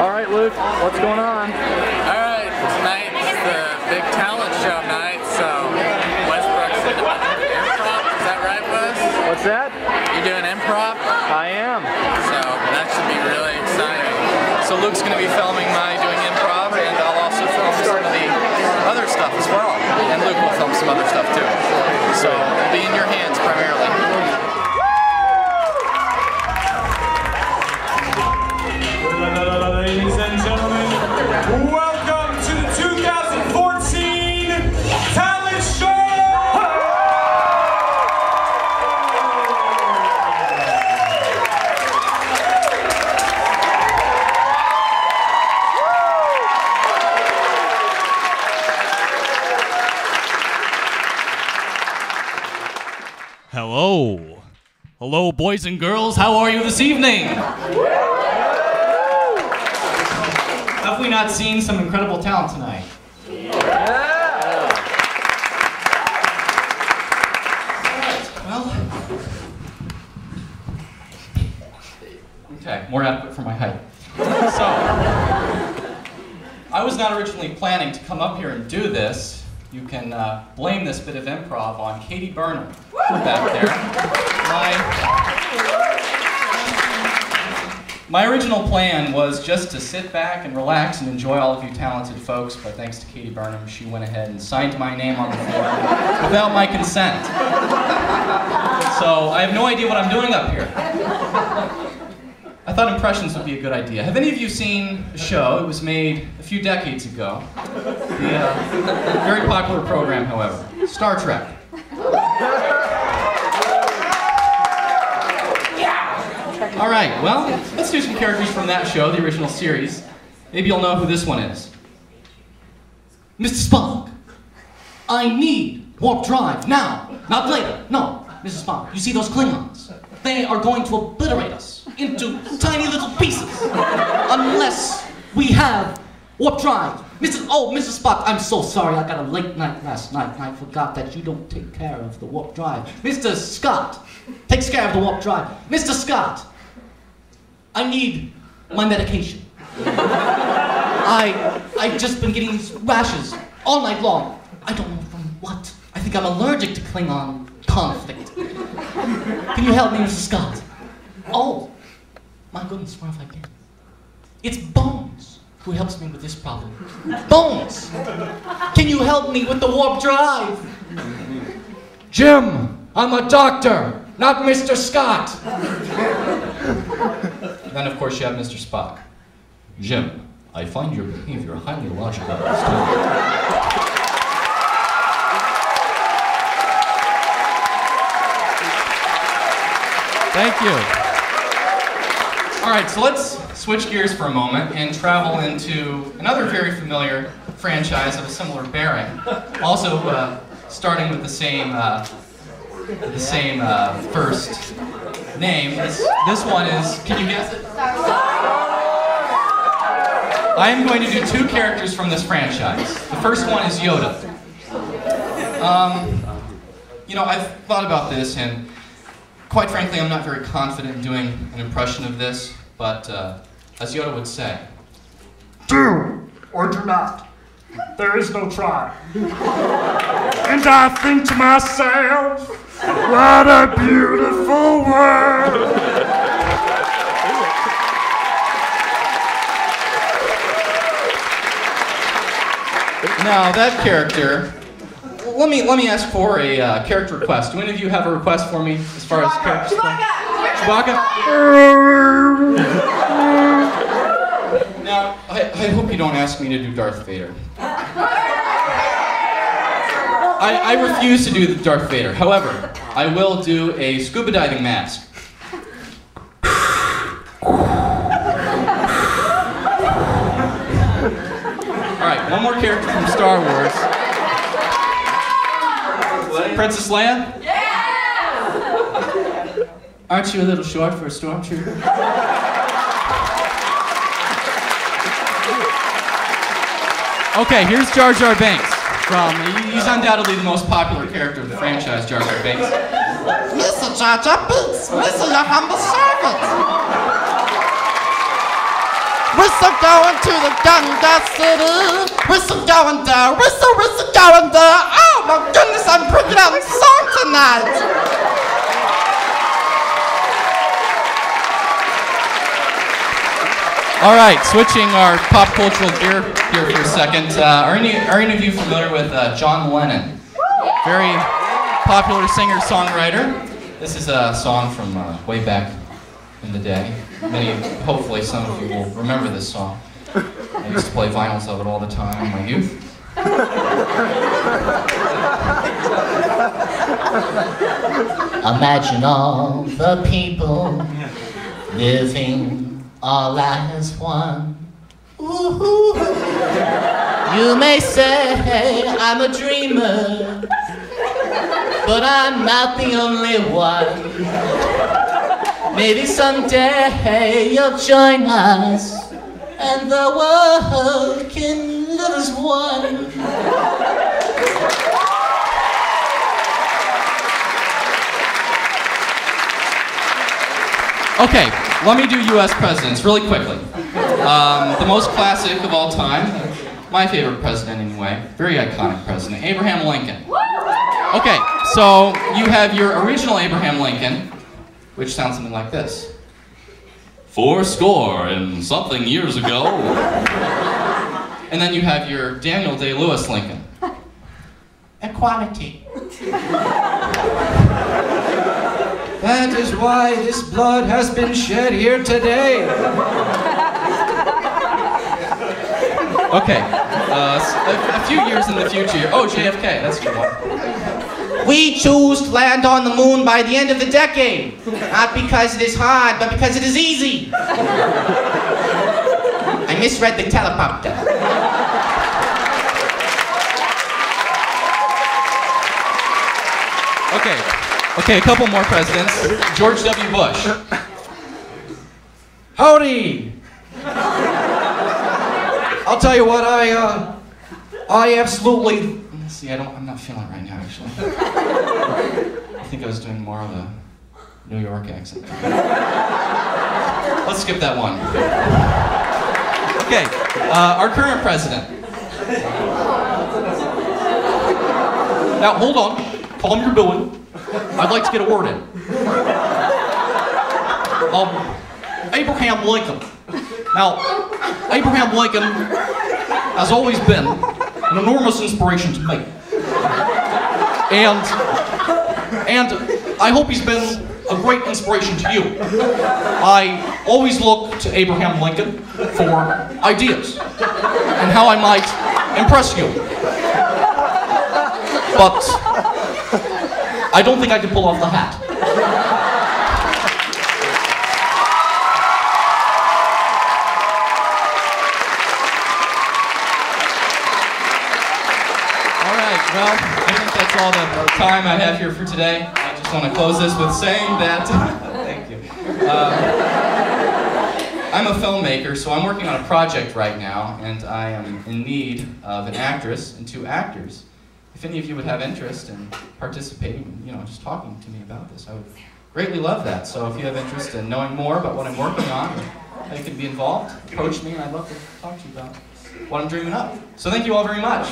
All right, Luke, what's going on? All right, tonight's the big talent show night, so Westbrook's in improv. Is that right, Wes? What's that? You're doing improv? I am. So that should be really exciting. So Luke's going to be filming my doing improv, and I'll also film some of the other stuff as well. And Luke will film some other stuff too. So it'll be in your hands primarily. Ladies and gentlemen, welcome to the 2014 Talent Show! Hello. Hello, boys and girls. How are you this evening? Have we not seen some incredible talent tonight? Well, okay, more adequate for my height. So, I was not originally planning to come up here and do this. You can blame this bit of improv on Katie Burnham back there. My original plan was just to sit back and relax and enjoy all of you talented folks, but thanks to Katie Burnham, she went ahead and signed my name on the form without my consent. So I have no idea what I'm doing up here. I thought impressions would be a good idea. Have any of you seen a show? It was made a few decades ago. The very popular program, however, Star Trek. All right, well, let's do some characters from that show, the original series. Maybe you'll know who this one is. Mr. Spock, I need warp drive now, not later. No, Mrs. Spock, you see those Klingons? They are going to obliterate us into tiny little pieces unless we have warp drive. Mrs. Spock, I'm so sorry. I got a late night last night and I forgot that you don't take care of the warp drive. Mr. Scott takes care of the warp drive. Mr. Scott, I need my medication. I've just been getting these rashes all night long. I don't know from what. I think I'm allergic to Klingon conflict. Can you help me, Mr. Scott? Oh, my goodness, where have I been? It's Bones who helps me with this problem. Bones! Can you help me with the warp drive? Jim, I'm a doctor, not Mr. Scott. Then, of course, you have Mr. Spock. Jim, I find your behavior highly illogical. Thank you. All right, so let's switch gears for a moment and travel into another very familiar franchise of a similar bearing. Also, starting with the same first name. This one is, can you guess it? I am going to do two characters from this franchise. The first one is Yoda. You know, I've thought about this, and quite frankly, I'm not very confident in doing an impression of this, but as Yoda would say, do or do not. There is no try. And I think to myself, what a beautiful world. now that character, let me ask for a character request. Do any of you have a request for me as far as characters? Chewbacca? Now, I hope you don't ask me to do Darth Vader. I refuse to do the Darth Vader. However, I will do a scuba diving mask. Alright, one more character from Star Wars. Princess Leia? Yeah! Aren't you a little short for a stormtrooper? Okay, here's Jar Jar Binks. He's undoubtedly the most popular character of the franchise, Jar Jar Binks. Mr. Jar Jar Binks, Mr. Your humble servant. Whistle going to the Ganga City. Whistle going there. Whistle, whistle going there. Oh my goodness, I'm bringing out a song tonight. All right, switching our pop cultural gear here for a second. Are any of you familiar with John Lennon? Very popular singer-songwriter. This is a song from way back in the day. Hopefully some of you will remember this song. I used to play vinyls of it all the time in my youth. Imagine all the people living all as one. Ooh. You may say I'm a dreamer, but I'm not the only one. Maybe someday you'll join us, and the world can live as one. Okay, let me do U.S. presidents really quickly. The most classic of all time, my favorite president anyway, very iconic president, Abraham Lincoln. Okay, so you have your original Abraham Lincoln, which sounds something like this. 80 and something years ago. And then you have your Daniel Day-Lewis Lincoln. Equality. That is why this blood has been shed here today. Okay, a few years in the future. Oh, JFK, that's a good one. We choose to land on the moon by the end of the decade. Not because it is hard, but because it is easy. I misread the teleprompter. Okay, a couple more presidents. George W. Bush. Howdy! I'll tell you what, I absolutely... See, I'm not feeling it right now, actually. I think I was doing more of a New York accent. Let's skip that one. Okay, our current president. Now, hold on. Calm your billing. I'd like to get a word in. Abraham Lincoln. Now, Abraham Lincoln has always been an enormous inspiration to me. And I hope he's been a great inspiration to you. I always look to Abraham Lincoln for ideas and how I might impress you. But I don't think I can pull off the hat. All right, well, I think that's all the time I have here for today. I just want to close this with saying that, thank you. I'm a filmmaker, so I'm working on a project right now, and I am in need of an actress and 2 actors. If any of you would have interest in participating, just talking to me about this, I would greatly love that. So if you have interest in knowing more about what I'm working on, how you can be involved, approach me, and I'd love to talk to you about what I'm dreaming up. So thank you all very much.